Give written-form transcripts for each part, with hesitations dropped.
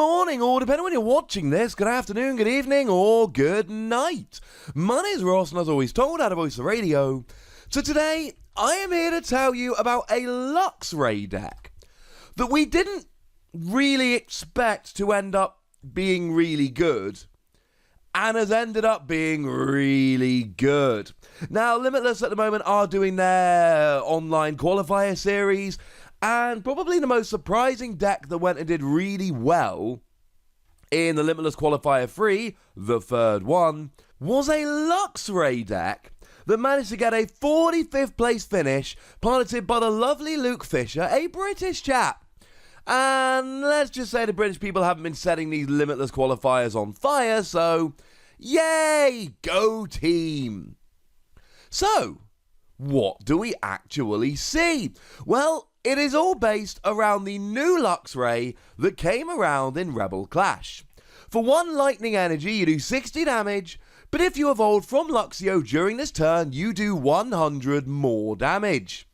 morning, or depending on when you're watching this, good afternoon, good evening, or good night. My name is Ross, and as always told, out of Voice of Radio. So today, I am here to tell you about a Luxray deck that we didn't really expect to end up being really good, and has ended up being really good. Now, Limitless at the moment are doing their online qualifier series, and probably the most surprising deck that went and did really well in the Limitless Qualifier 3, the third one, was a Luxray deck that managed to get a 45th place finish, piloted by the lovely Luke Fisher, a British chap. And let's just say the British people haven't been setting these Limitless qualifiers on fire, so yay, go team. So, what do we actually see? Well, it is all based around the new Luxray that came around in Rebel Clash. For 1 lightning energy, you do 60 damage, but if you evolve from Luxio during this turn, you do 100 more damage.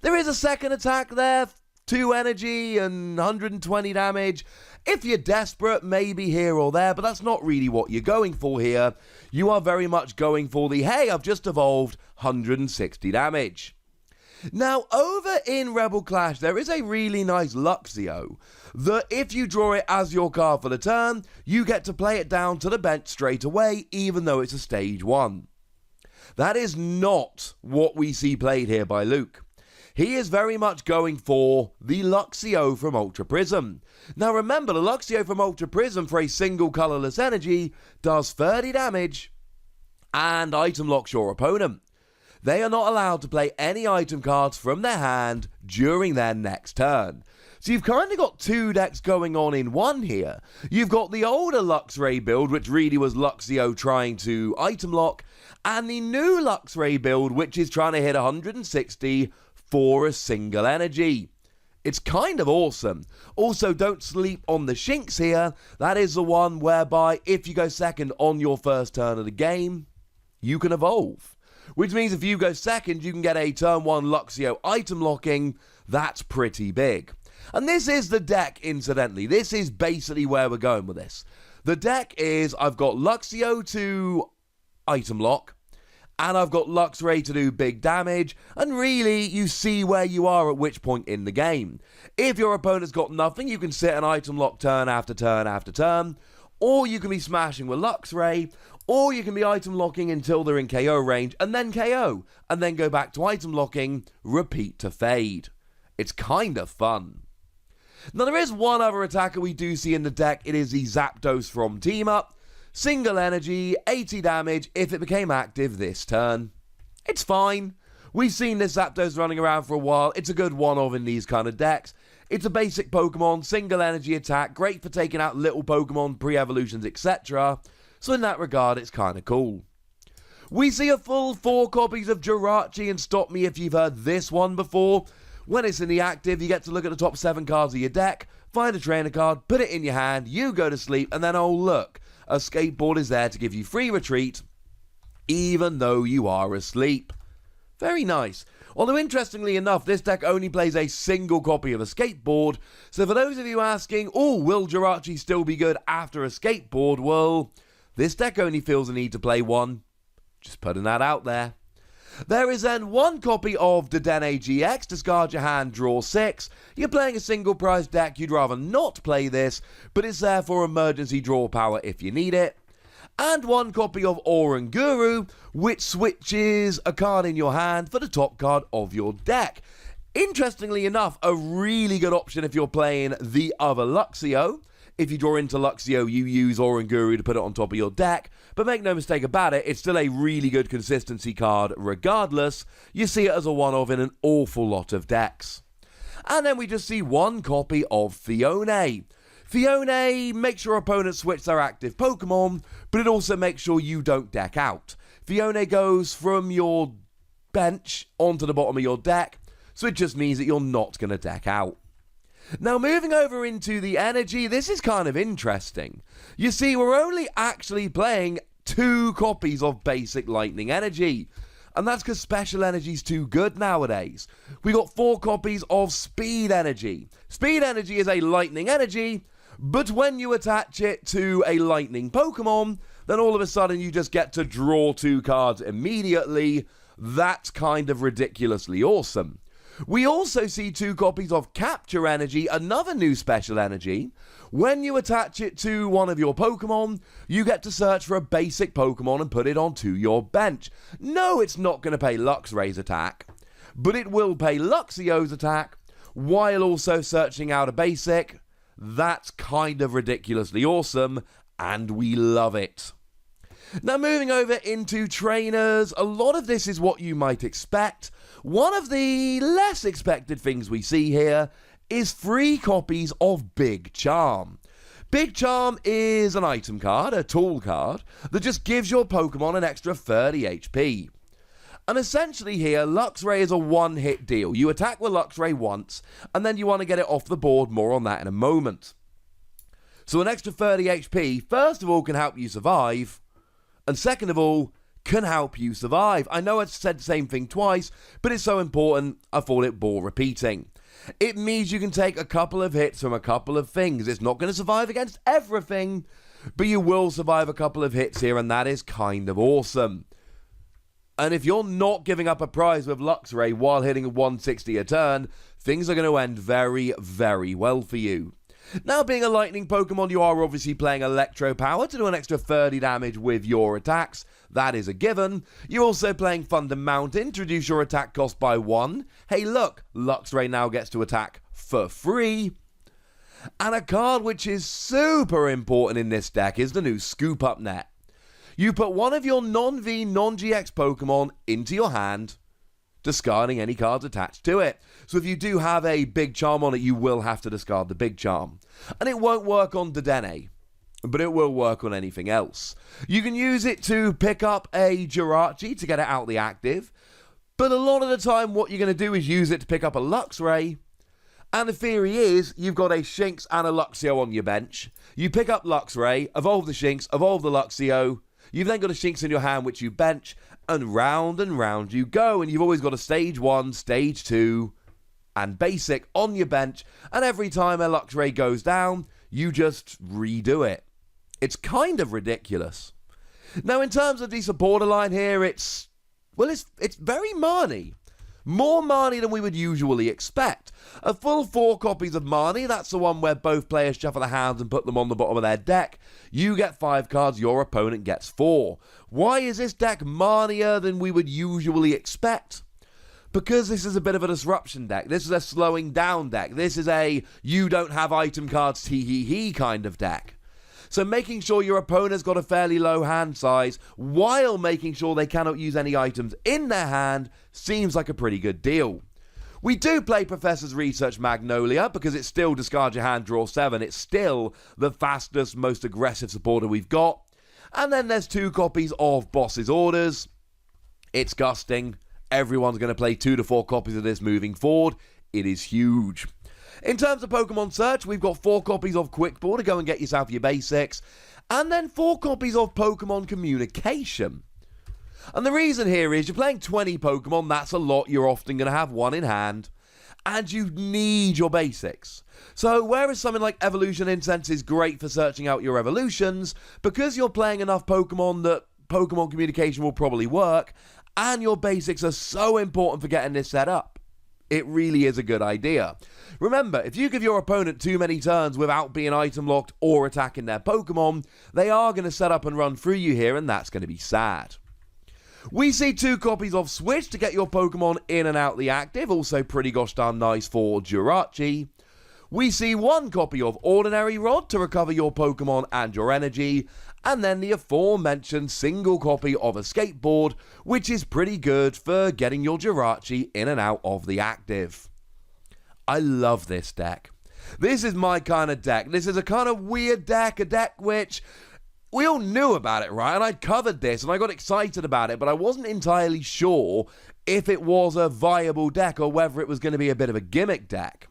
There is a second attack there, 2 energy and 120 damage. If you're desperate, maybe here or there, but that's not really what you're going for here. You are very much going for the, hey, I've just evolved, 160 damage. Now, over in Rebel Clash, there is a really nice Luxio that if you draw it as your card for the turn, you get to play it down to the bench straight away, even though it's a stage 1. That is not what we see played here by Luke. He is very much going for the Luxio from Ultra Prism. Now remember, the Luxio from Ultra Prism for a single colourless energy does 30 damage and item locks your opponent. They are not allowed to play any item cards from their hand during their next turn. So you've kind of got 2 decks going on in one here. You've got the older Luxray build, which really was Luxio trying to item lock, and the new Luxray build, which is trying to hit 160 for a single energy. It's kind of awesome. Also, don't sleep on the Shinx here. That is the one whereby if you go second on your first turn of the game, you can evolve. Which means if you go second, you can get a turn 1 Luxio item locking. That's pretty big. And this is the deck, incidentally. This is basically where we're going with this. The deck is, I've got Luxio to item lock, and I've got Luxray to do big damage, and really, you see where you are at which point in the game. If your opponent's got nothing, you can sit an item lock turn after turn after turn, or you can be smashing with Luxray, or you can be item locking until they're in KO range, and then KO, and then go back to item locking, repeat to fade. It's kind of fun. Now there is one other attacker we do see in the deck. It is the Zapdos from Team Up. Single energy, 80 damage if it became active this turn. It's fine. We've seen this Zapdos running around for a while. It's a good one-of in these kind of decks. It's a basic Pokemon, single energy attack, great for taking out little Pokemon, pre-evolutions, etc. So in that regard, it's kind of cool. We see a full 4 copies of Jirachi, and stop me if you've heard this one before. When it's in the active, you get to look at the top 7 cards of your deck, find a trainer card, put it in your hand, you go to sleep, and then oh look, a skateboard is there to give you free retreat, even though you are asleep. Very nice. Although interestingly enough, this deck only plays a single copy of a skateboard, so for those of you asking, oh, will Jirachi still be good after a skateboard? Well, this deck only feels the need to play 1. Just putting that out there. There is then 1 copy of Dedenne GX, discard your hand, draw 6. You're playing a single prize deck, you'd rather not play this, but it's there for emergency draw power if you need it. And 1 copy of Oranguru, which switches a card in your hand for the top card of your deck. Interestingly enough, a really good option if you're playing the other Luxio. If you draw into Luxio, you use Oranguru to put it on top of your deck. But make no mistake about it, it's still a really good consistency card regardless. You see it as a one-of in an awful lot of decks. And then we just see 1 copy of Fione. Fione makes your opponent switch their active Pokemon, but it also makes sure you don't deck out. Fione goes from your bench onto the bottom of your deck, so it just means that you're not going to deck out. Now moving over into the energy, this is kind of interesting. You see, we're only actually playing 2 copies of basic lightning energy. And that's because special energy's too good nowadays. We got 4 copies of speed energy. Speed energy is a lightning energy, But when you attach it to a lightning Pokemon, then all of a sudden you just get to draw 2 cards immediately. That's kind of ridiculously awesome. We also see 2 copies of Capture Energy, another new special energy. When you attach it to one of your Pokemon, you get to search for a basic Pokemon and put it onto your bench. No, it's not going to pay Luxray's attack, but it will pay Luxio's attack while also searching out a basic. That's kind of ridiculously awesome, and we love it. Now, moving over into trainers, a lot of this is what you might expect. One of the less expected things we see here is 3 copies of Big Charm. Big Charm is an item card, a tool card, that just gives your Pokemon an extra 30 HP. And essentially here, Luxray is a one-hit deal. You attack with Luxray once, and then you want to get it off the board. More on that in a moment. So an extra 30 HP, first of all, can help you survive, and second of all, can help you survive. I know I've said the same thing twice, but it's so important, I thought it bore repeating. It means you can take a couple of hits from a couple of things. It's not going to survive against everything, but you will survive a couple of hits here, and that is kind of awesome. And if you're not giving up a prize with Luxray while hitting a 160 a turn, things are going to end very, very well for you. Now, being a lightning Pokemon, you are obviously playing Electro Power to do an extra 30 damage with your attacks. That is a given. You're also playing Thunder Mountain to reduce your attack cost by 1. Hey, look, Luxray now gets to attack for free. And a card which is super important in this deck is the new Scoop Up Net. You put one of your non-V, non-GX Pokemon into your hand, discarding any cards attached to it. So if you do have a Big Charm on it, you will have to discard the Big Charm. And it won't work on Dedenne, but it will work on anything else. You can use it to pick up a Jirachi to get it out the active, but a lot of the time what you're going to do is use it to pick up a Luxray. And the theory is, you've got a Shinx and a Luxio on your bench. You pick up Luxray, evolve the Shinx, evolve the Luxio. You've then got a Shinx in your hand which you bench, and round you go. And you've always got a Stage 1, Stage 2, and Basic on your bench. And every time a Luxray goes down, you just redo it. It's kind of ridiculous. Now, in terms of the supporter line here, it's very Marnie. More Marnie than we would usually expect. A full 4 copies of Marnie, that's the one where both players shuffle their hands and put them on the bottom of their deck. You get 5 cards, your opponent gets 4. Why is this deck Marnier than we would usually expect? Because this is a bit of a disruption deck. This is a slowing down deck. This is a you don't have item cards tee-hee-hee kind of deck. So making sure your opponent's got a fairly low hand size while making sure they cannot use any items in their hand seems like a pretty good deal. We do play Professor's Research Magnolia because it's still discard your hand, draw 7. It's still the fastest, most aggressive supporter we've got. And then there's 2 copies of Boss's Orders. It's gusting. Everyone's going to play 2 to 4 copies of this moving forward. It is huge. In terms of Pokemon Search, we've got 4 copies of Quick Ball to go and get yourself your basics, and then 4 copies of Pokemon Communication. And the reason here is you're playing 20 Pokemon, that's a lot, you're often going to have 1 in hand, and you need your basics. So whereas something like Evolution Incense is great for searching out your evolutions, because you're playing enough Pokemon that Pokemon Communication will probably work, and your basics are so important for getting this set up. It really is a good idea. Remember, if you give your opponent too many turns without being item locked or attacking their Pokemon, they are going to set up and run through you here, and that's going to be sad. We see 2 copies of Switch to get your Pokemon in and out the active, also pretty gosh darn nice for Jirachi. We see 1 copy of Ordinary Rod to recover your Pokemon and your energy, and then the aforementioned single copy of a Skateboard, which is pretty good for getting your Jirachi in and out of the active. I love this deck. This is my kind of deck. This is a kind of weird deck, a deck which we all knew about it, right? And I covered this and I got excited about it, but I wasn't entirely sure if it was a viable deck or whether it was going to be a bit of a gimmick deck.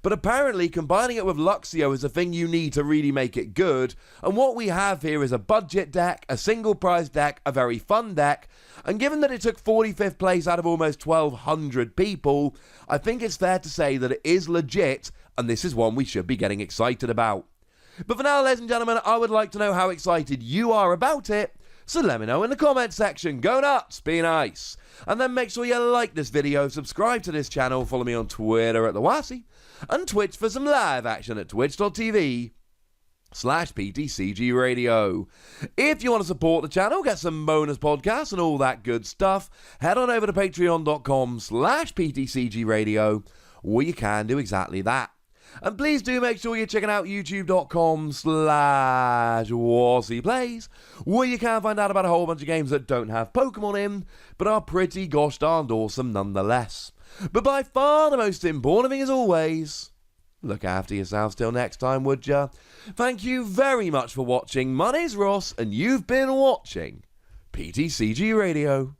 But apparently, combining it with Luxio is a thing you need to really make it good. And what we have here is a budget deck, a single prize deck, a very fun deck. And given that it took 45th place out of almost 1,200 people, I think it's fair to say that it is legit, and this is one we should be getting excited about. But for now, ladies and gentlemen, I would like to know how excited you are about it, so let me know in the comments section. Go nuts, be nice. And then make sure you like this video, subscribe to this channel, follow me on Twitter at @thewassie, and Twitch for some live action at twitch.tv/PTCGRadio. If you want to support the channel, get some bonus podcasts and all that good stuff, head on over to patreon.com/PTCGRadio, where you can do exactly that. And please do make sure you're checking out youtube.com/WassiePlays, where you can find out about a whole bunch of games that don't have Pokemon in, but are pretty gosh darned awesome nonetheless. But by far the most important thing, as always, look after yourselves till next time, would ya? Thank you very much for watching. My name's Ross, and you've been watching PTCG Radio.